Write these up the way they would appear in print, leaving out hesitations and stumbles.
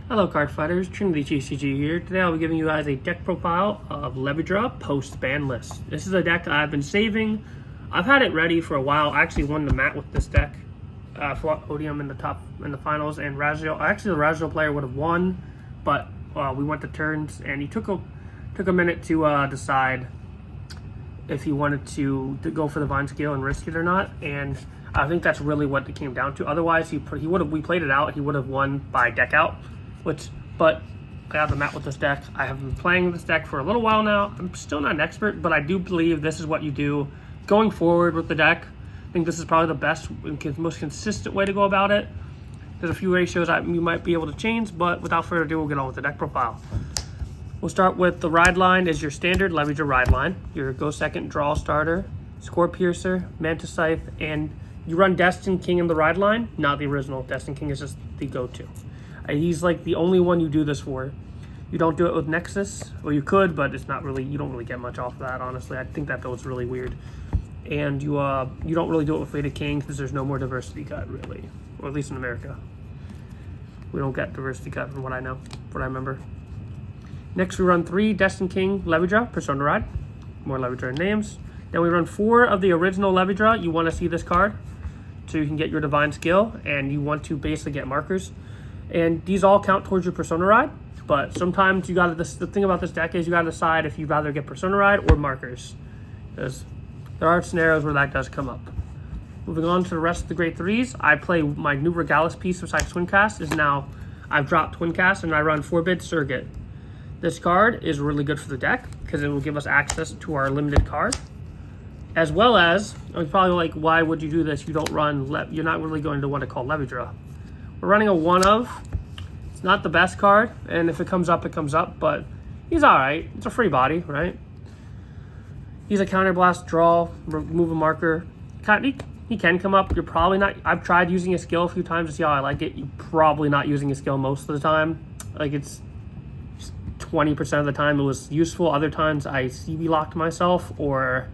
Hello card fighters, TrinityTCG here. Today I'll be giving you guys a deck profile of Levidra post Banlist. This is a deck I've been saving. I've had it ready for a while. I actually won the mat with this deck. Fought Odium in the finals, and Raziel. Actually, the Raziel player would have won, but we went to turns, and he took a minute to decide if he wanted to go for the Vine Scale and risk it or not. And I think that's really what it came down to. Otherwise, we played it out. He would have won by deck out. But I got the mat with this deck. I have been playing this deck for a little while now. I'm still not an expert, but I do believe this is what you do going forward with the deck. I think this is probably the best and most consistent way to go about it. There's a few ratios you might be able to change, but without further ado, we'll get on with the deck profile. We'll start with the ride line is your standard Levidra ride line. Your go second draw starter, Score Piercer, Mantis Scythe, and you run Destined King in the ride line, not the original. Destined King is just the go-to. He's like the only one you do this for. You don't do it with Nexus. Well, you could, but it's not really, you don't really get much off of that, honestly. I think that was really weird. And you don't really do it with Fated King because there's no more diversity cut, really. Or at least in America. We don't get diversity cut from what I know, what I remember. Next, we run 3 Destined King Levidra, Persona Ride. More Levidra names. Then we run 4 of the original Levidra. You want to see this card so you can get your Divine Skill, and you want to basically get markers. And these all count towards your Persona Ride, but sometimes the thing about this deck is you gotta decide if you'd rather get Persona Ride or markers, because there are scenarios where that does come up. Moving on to the rest of the grade 3s, I play my new Regalis piece besides Twin Cast I've dropped Twin Cast and I run 4-bid Surrogate. This card is really good for the deck because it will give us access to our limited card, as well as, you're probably like, why would you do this? You don't run, you're not really going to want to call Levidra. We're running a 1 of. It's not the best card, and if it comes up, it comes up, but he's alright. It's a free body, right? He's a counterblast, draw, remove a marker. He can come up. You're probably not. I've tried using his skill a few times to see how I like it. You're probably not using his skill most of the time. Like, it's 20% of the time it was useful. Other times I CB locked myself or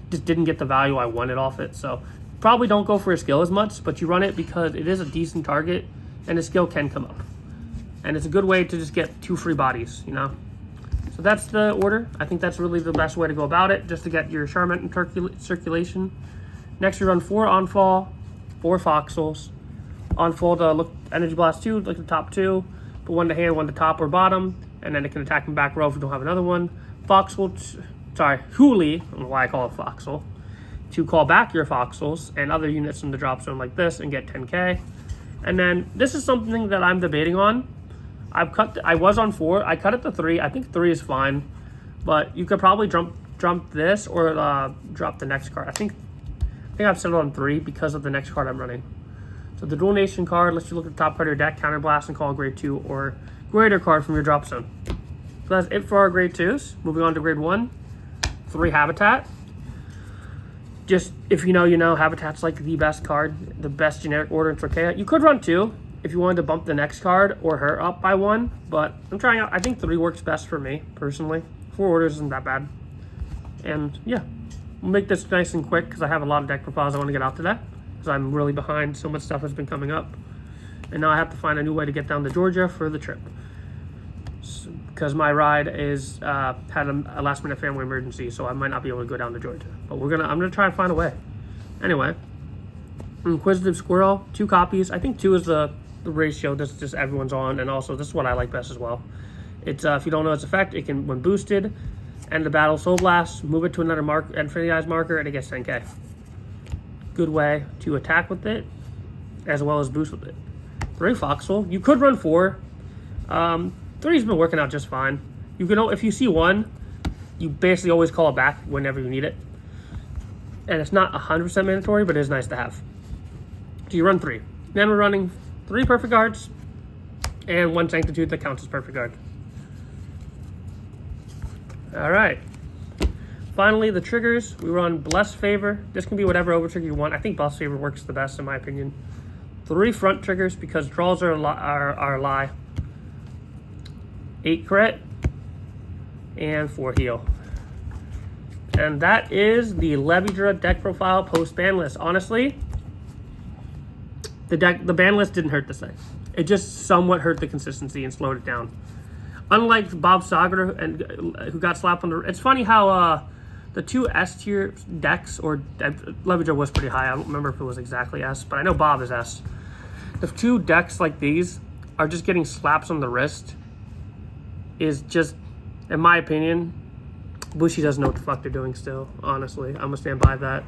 just didn't get the value I wanted off it. So probably don't go for a skill as much, but you run it because it is a decent target and a skill can come up. And it's a good way to just get 2 free bodies, you know? So that's the order. I think that's really the best way to go about it, just to get your Charment in circulation. Next, we run 4 on-fall, 4 Foxels. On-fall to look Energy Blast 2, like the top 2. Put 1 to hand, 1 to top or bottom, and then it can attack from back row if you don't have another one. Huli, I don't know why I call it Foxel, to call back your Foxels and other units from the drop zone like this and get 10k. And then this is something that I'm debating on. I was on 4. I cut it to 3. I think 3 is fine, but you could probably jump this or drop the next card. I think I've settled on 3 because of the next card I'm running. So the Dual Nation card lets you look at the top card of your deck, counterblast, and call a grade 2 or greater card from your drop zone. So that's it for our grade 2s. Moving on to grade 1, 3 Habitat. Just, if you know, you know, Habitat's like the best card, the best generic order in Trachea. You could run 2 if you wanted to bump the next card or her up by 1, but I'm trying out, I think 3 works best for me, personally. 4 orders isn't that bad. And yeah, we'll make this nice and quick because I have a lot of deck profiles I want to get out today because I'm really behind. So much stuff has been coming up. And now I have to find a new way to get down to Georgia for the trip. Because my ride is had a last minute family emergency, so I might not be able to go down to Georgia. But I'm gonna try and find a way. Anyway, Inquisitive Squirrel, 2 copies. I think 2 is the ratio that's just everyone's on, and also this is what I like best as well. It's if you don't know its effect, it can, when boosted, end the battle, Soul Blast, move it to another Infinity marker, and it gets 10k. Good way to attack with it, as well as boost with it. 3 Foxhole. You could run 4. 3's been working out just fine. You can, if you see 1, you basically always call it back whenever you need it. And it's not 100% mandatory, but it is nice to have. So you run 3. Then we're running 3 Perfect Guards and 1 Sanctitude that counts as Perfect Guard. All right. Finally, the triggers. We run Blessed Favor. This can be whatever over trigger you want. I think Blessed Favor works the best in my opinion. 3 front triggers because draws are a lie. 8 crit and 4 heal. And that is the Levidra deck profile post ban list. Honestly, the ban list didn't hurt this thing. It just somewhat hurt the consistency and slowed it down. Unlike Bob Sager, and who got slapped on the... It's funny how the two S tier decks, or Levidra was pretty high. I don't remember if it was exactly S, but I know Bob is S. The two decks like these are just getting slaps on the wrist is just, in my opinion, Bushi doesn't know what the fuck they're doing still, honestly. I'm going to stand by that.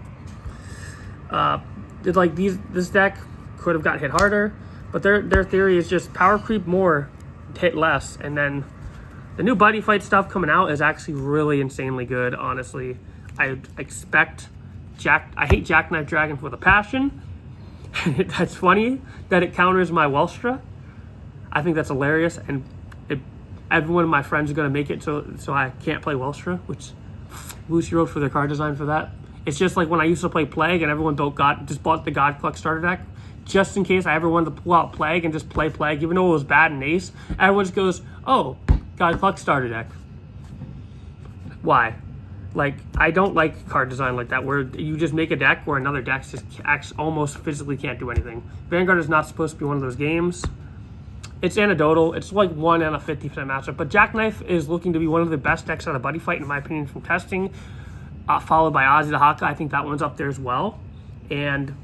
This deck could have got hit harder, but their theory is just power creep more, hit less, and then the new Buddy Fight stuff coming out is actually really insanely good, honestly. I expect I hate Jackknife Dragon with a passion. That's funny that it counters my Welstra. I think that's hilarious, and every one of my friends are going to make it so I can't play Welstra, which Lucy wrote for their card design for that. It's just like when I used to play Plague and everyone just bought the God Cluck starter deck, just in case I ever wanted to pull out Plague and just play Plague, even though it was bad in Ace. Everyone just goes, oh, God Cluck starter deck. Why? Like, I don't like card design like that, where you just make a deck where another deck just almost physically can't do anything. Vanguard is not supposed to be one of those games. It's anecdotal. It's like 1 in a 50% matchup. But Jackknife is looking to be one of the best decks out of Buddy Fight, in my opinion, from testing. Followed by Ozzy the Haka. I think that one's up there as well. And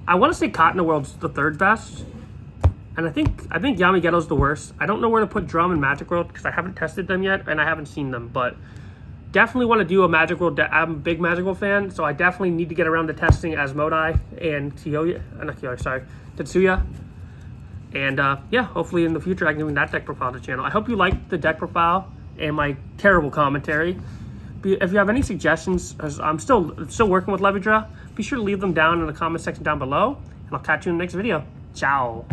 I want to say Cotton World's the third best. And I think Yamageto's the worst. I don't know where to put Drum and Magic World because I haven't tested them yet and I haven't seen them. But definitely want to do a Magic World. I'm a big Magic World fan, so I definitely need to get around to testing Asmodai and Tetsuya. And yeah, hopefully in the future I can do that deck profile to the channel. I hope you liked the deck profile and my terrible commentary. If you have any suggestions, as I'm still working with Levidra, be sure to leave them down in the comment section down below. And I'll catch you in the next video. Ciao.